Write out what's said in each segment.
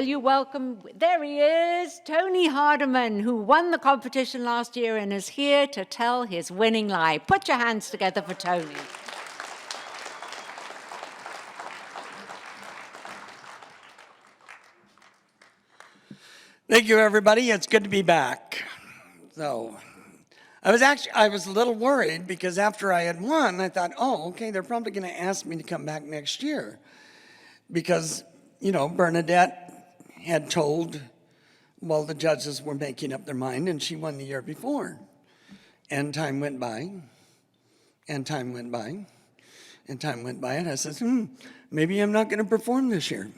will you welcome, there he is, Tony Hardman, who won the competition last year and is here to tell his winning lie. Put your hands together for Tony. Thank you, everybody. It's good to be back. So, I was a little worried because after I had won, I thought, oh, okay, they're probably going to ask me to come back next year. Because, Bernadette had told, well, the judges were making up their mind, and she won the year before. And time went by, and time went by, and time went by, and I said, maybe I'm not going to perform this year.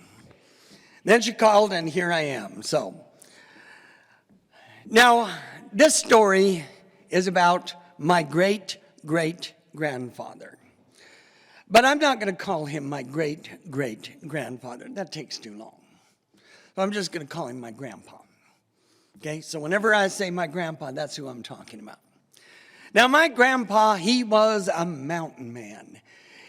Then she called, and here I am. So, now, this story is about my great-great-grandfather. But I'm not going to call him my great-great-grandfather. That takes too long. So I'm just going to call him my grandpa. Okay, so whenever I say my grandpa, that's who I'm talking about. Now, my grandpa, he was a mountain man.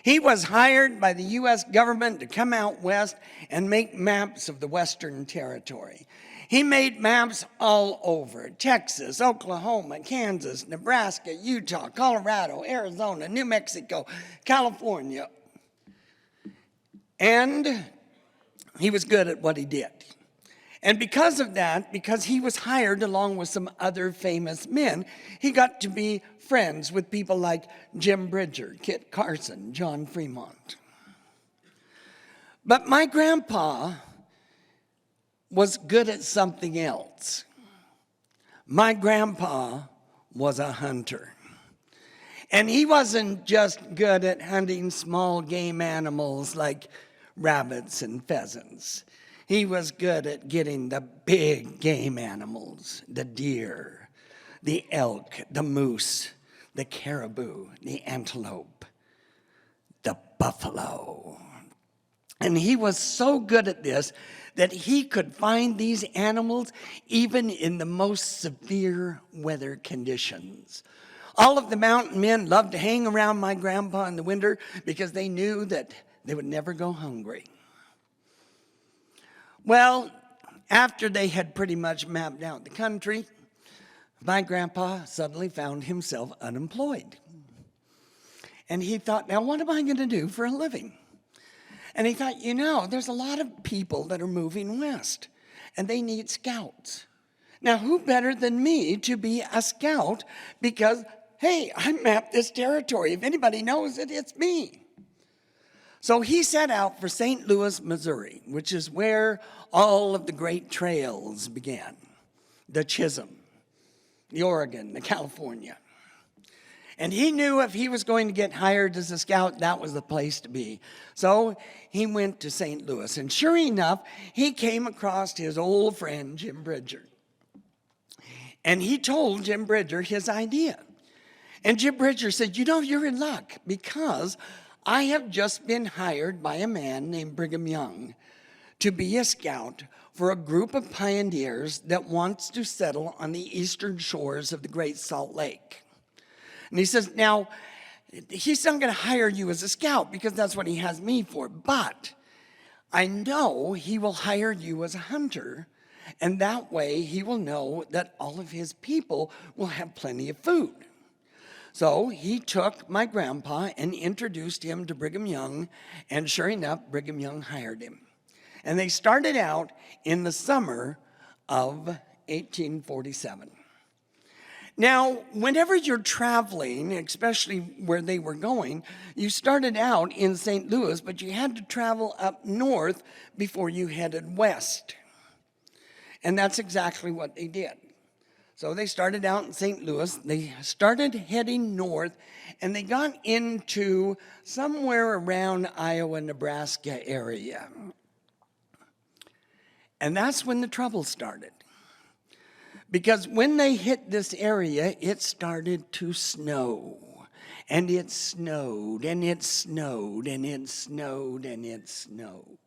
He was hired by the U.S. government to come out west and make maps of the Western Territory. He made maps all over: Texas, Oklahoma, Kansas, Nebraska, Utah, Colorado, Arizona, New Mexico, California. And he was good at what he did. And because of that, because he was hired along with some other famous men, he got to be friends with people like Jim Bridger, Kit Carson, John Fremont. But my grandpa was good at something else. My grandpa was a hunter. And he wasn't just good at hunting small game animals like rabbits and pheasants. He was good at getting the big game animals, the deer, the elk, the moose, the caribou, the antelope, the buffalo. And he was so good at this that he could find these animals even in the most severe weather conditions. All of the mountain men loved to hang around my grandpa in the winter because they knew that they would never go hungry. Well, after they had pretty much mapped out the country, my grandpa suddenly found himself unemployed. And he thought, now what am I going to do for a living? And he thought, there's a lot of people that are moving west, and they need scouts. Now, who better than me to be a scout? Because, hey, I mapped this territory. If anybody knows it, it's me. So he set out for St. Louis, Missouri, which is where all of the great trails began. The Chisholm, the Oregon, the California. And he knew if he was going to get hired as a scout, that was the place to be. So he went to St. Louis. And sure enough, he came across his old friend, Jim Bridger. And he told Jim Bridger his idea. And Jim Bridger said, you're in luck because I have just been hired by a man named Brigham Young to be a scout for a group of pioneers that wants to settle on the eastern shores of the Great Salt Lake. And he says, now, he's not going to hire you as a scout because that's what he has me for. But I know he will hire you as a hunter. And that way he will know that all of his people will have plenty of food. So he took my grandpa and introduced him to Brigham Young. And sure enough, Brigham Young hired him. And they started out in the summer of 1847. Now, whenever you're traveling, especially where they were going, you started out in St. Louis, but you had to travel up north before you headed west. And that's exactly what they did. So they started out in St. Louis, they started heading north, and they got into somewhere around Iowa, Nebraska area. And that's when the trouble started. Because when they hit this area, it started to snow. And it snowed, and it snowed, and it snowed, and it snowed.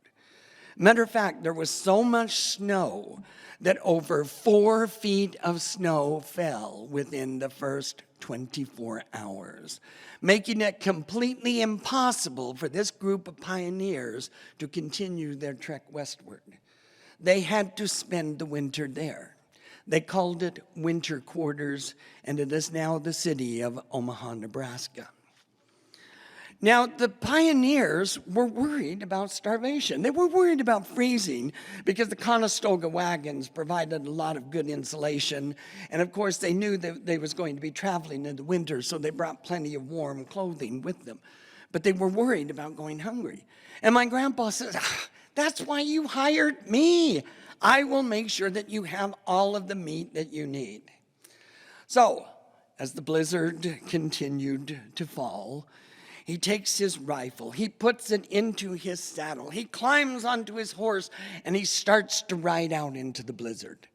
Matter of fact, there was so much snow that over 4 feet of snow fell within the first 24 hours, making it completely impossible for this group of pioneers to continue their trek westward. They had to spend the winter there. They called it winter quarters, and it is now the city of Omaha, Nebraska. Now, the pioneers were worried about starvation. They were worried about freezing because the Conestoga wagons provided a lot of good insulation. And of course, they knew that they was going to be traveling in the winter, so they brought plenty of warm clothing with them. But they were worried about going hungry. And my grandpa says, that's why you hired me. I will make sure that you have all of the meat that you need. So, as the blizzard continued to fall, he takes his rifle, he puts it into his saddle, he climbs onto his horse, and he starts to ride out into the blizzard.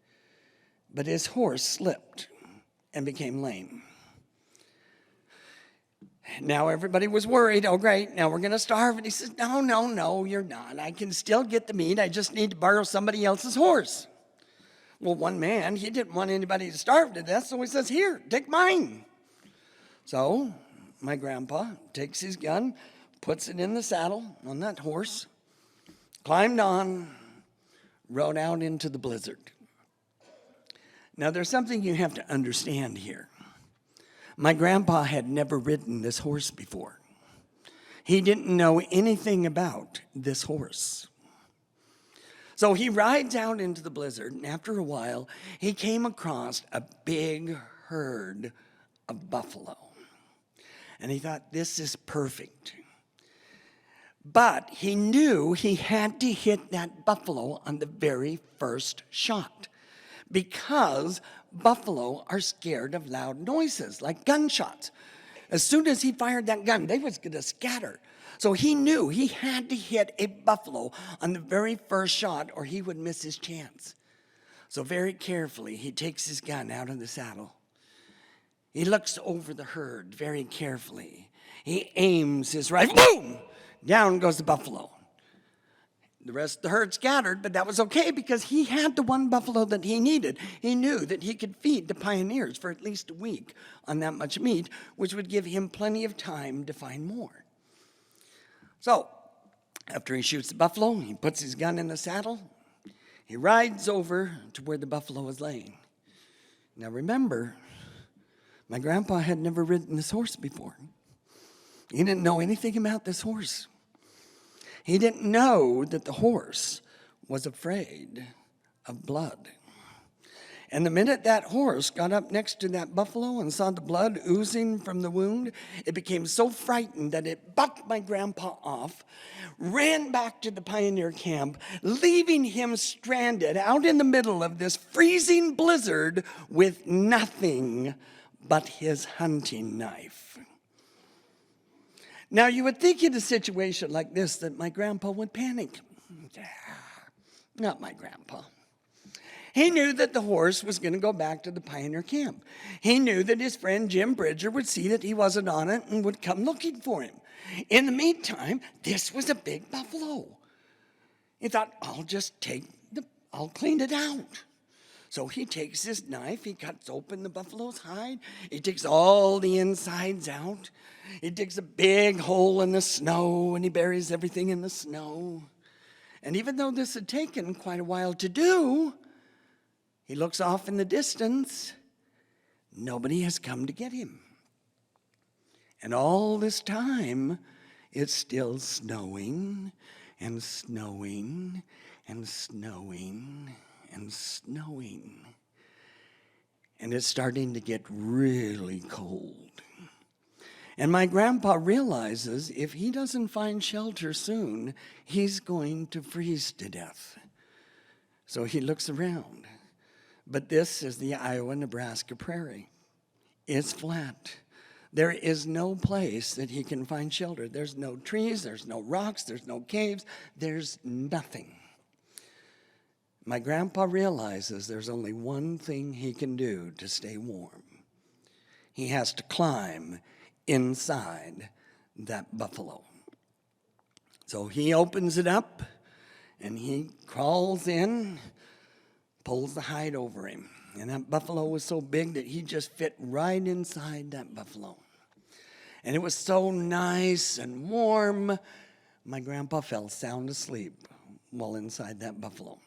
But his horse slipped and became lame. Now everybody was worried, oh great, now we're going to starve. And he says, no, you're not. I can still get the meat, I just need to borrow somebody else's horse. Well, one man, he didn't want anybody to starve to death, so he says, here, take mine. So my grandpa takes his gun, puts it in the saddle on that horse, climbed on, rode out into the blizzard. Now, there's something you have to understand here. My grandpa had never ridden this horse before. He didn't know anything about this horse. So he rides out into the blizzard, and after a while, he came across a big herd of buffalo. And he thought, this is perfect. But he knew he had to hit that buffalo on the very first shot because buffalo are scared of loud noises like gunshots. As soon as he fired that gun, they was going to scatter. So he knew he had to hit a buffalo on the very first shot or he would miss his chance. So very carefully, he takes his gun out of the saddle. He looks over the herd very carefully. He aims his rifle, boom! Down goes the buffalo. The rest of the herd scattered, but that was okay because he had the one buffalo that he needed. He knew that he could feed the pioneers for at least a week on that much meat, which would give him plenty of time to find more. So, after he shoots the buffalo, he puts his gun in the saddle. He rides over to where the buffalo is laying. Now remember, my grandpa had never ridden this horse before. He didn't know anything about this horse. He didn't know that the horse was afraid of blood. And the minute that horse got up next to that buffalo and saw the blood oozing from the wound, it became so frightened that it bucked my grandpa off, ran back to the pioneer camp, leaving him stranded out in the middle of this freezing blizzard with nothing but his hunting knife. Now, you would think in a situation like this that my grandpa would panic. Not my grandpa. He knew that the horse was going to go back to the pioneer camp. He knew that his friend Jim Bridger would see that he wasn't on it and would come looking for him. In the meantime, this was a big buffalo. He thought, I'll clean it out. So he takes his knife, he cuts open the buffalo's hide, he takes all the insides out, he digs a big hole in the snow, and he buries everything in the snow. And even though this had taken quite a while to do, he looks off in the distance. Nobody has come to get him. And all this time, it's still snowing and snowing and snowing and snowing. And it's starting to get really cold. And my grandpa realizes if he doesn't find shelter soon, he's going to freeze to death. So he looks around. But this is the Iowa-Nebraska prairie. It's flat. There is no place that he can find shelter. There's no trees, there's no rocks, there's no caves, there's nothing. My grandpa realizes there's only one thing he can do to stay warm. He has to climb inside that buffalo. So he opens it up and he crawls in, pulls the hide over him. And that buffalo was so big that he just fit right inside that buffalo. And it was so nice and warm, my grandpa fell sound asleep while inside that buffalo.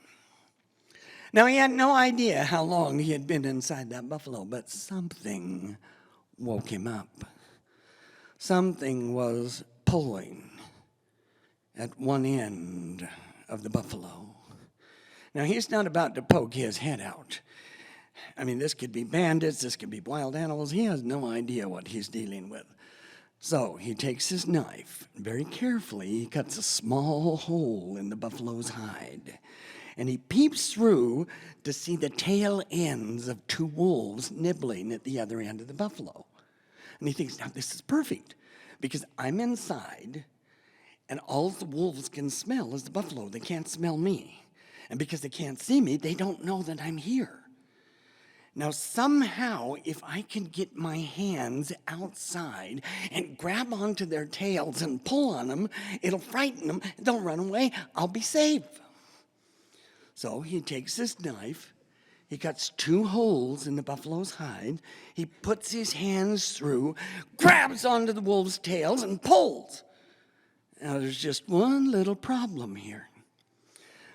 Now, he had no idea how long he had been inside that buffalo, but something woke him up. Something was pulling at one end of the buffalo. Now, he's not about to poke his head out. I mean, this could be bandits, this could be wild animals. He has no idea what he's dealing with. So he takes his knife, very carefully, he cuts a small hole in the buffalo's hide. And he peeps through to see the tail ends of two wolves nibbling at the other end of the buffalo. And he thinks, now this is perfect, because I'm inside, and all the wolves can smell is the buffalo. They can't smell me. And because they can't see me, they don't know that I'm here. Now, somehow, if I can get my hands outside and grab onto their tails and pull on them, it'll frighten them. They'll run away. I'll be safe. So he takes his knife. He cuts two holes in the buffalo's hide. He puts his hands through, grabs onto the wolf's tails, and pulls. Now, there's just one little problem here.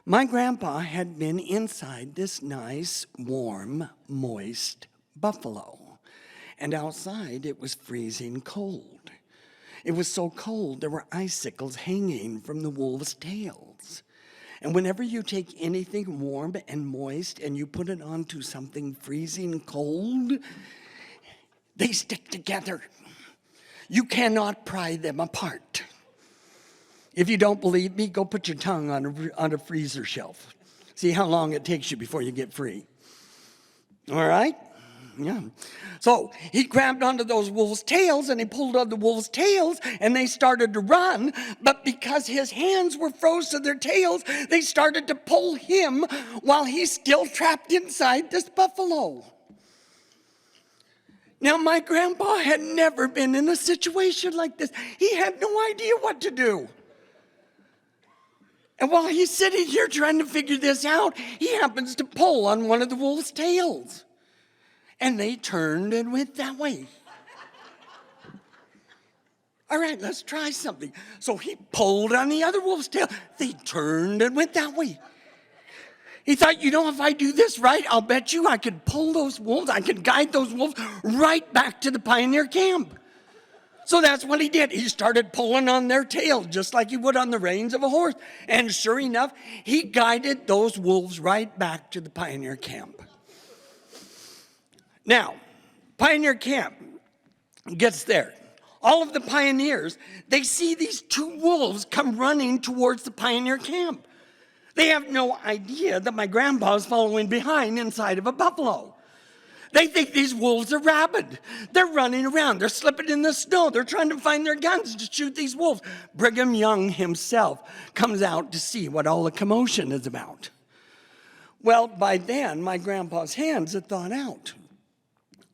My grandpa had been inside this nice, warm, moist buffalo. And outside, it was freezing cold. It was so cold, there were icicles hanging from the wolves' tails. And whenever you take anything warm and moist and you put it onto something freezing cold, they stick together. You cannot pry them apart. If you don't believe me, go put your tongue on a freezer shelf. See how long it takes you before you get free. All right? Yeah. So he grabbed onto those wolves' tails and he pulled on the wolves' tails and they started to run. But because his hands were froze to their tails, they started to pull him while he's still trapped inside this buffalo. Now, my grandpa had never been in a situation like this. He had no idea what to do. And while he's sitting here trying to figure this out, he happens to pull on one of the wolves' tails. And they turned and went that way. All right, let's try something. So he pulled on the other wolf's tail. They turned and went that way. He thought, if I do this right, I'll bet you I could pull those wolves, I could guide those wolves right back to the pioneer camp. So that's what he did. He started pulling on their tail, just like he would on the reins of a horse. And sure enough, he guided those wolves right back to the pioneer camp. Now, pioneer camp gets there. All of the pioneers, they see these two wolves come running towards the pioneer camp. They have no idea that my grandpa is following behind inside of a buffalo. They think these wolves are rabid. They're running around. They're slipping in the snow. They're trying to find their guns to shoot these wolves. Brigham Young himself comes out to see what all the commotion is about. Well, by then, my grandpa's hands had thawed out.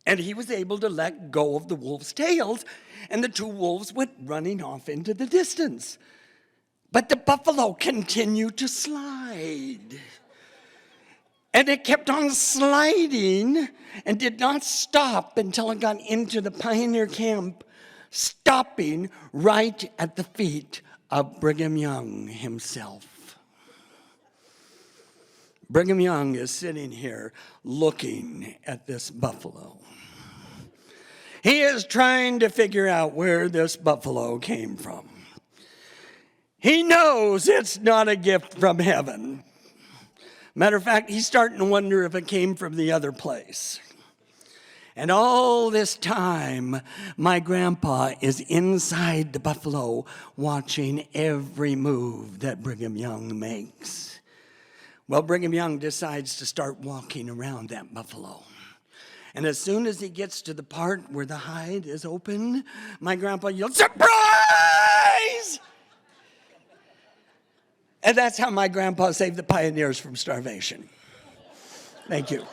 And he was able to let go of the wolves' tails, and the two wolves went running off into the distance. But the buffalo continued to slide. And it kept on sliding and did not stop until it got into the pioneer camp, stopping right at the feet of Brigham Young himself. Brigham Young is sitting here looking at this buffalo. He is trying to figure out where this buffalo came from. He knows it's not a gift from heaven. Matter of fact, he's starting to wonder if it came from the other place. And all this time, my grandpa is inside the buffalo watching every move that Brigham Young makes. Well, Brigham Young decides to start walking around that buffalo. And as soon as he gets to the part where the hide is open, my grandpa yells, "Surprise!" And that's how my grandpa saved the pioneers from starvation. Thank you.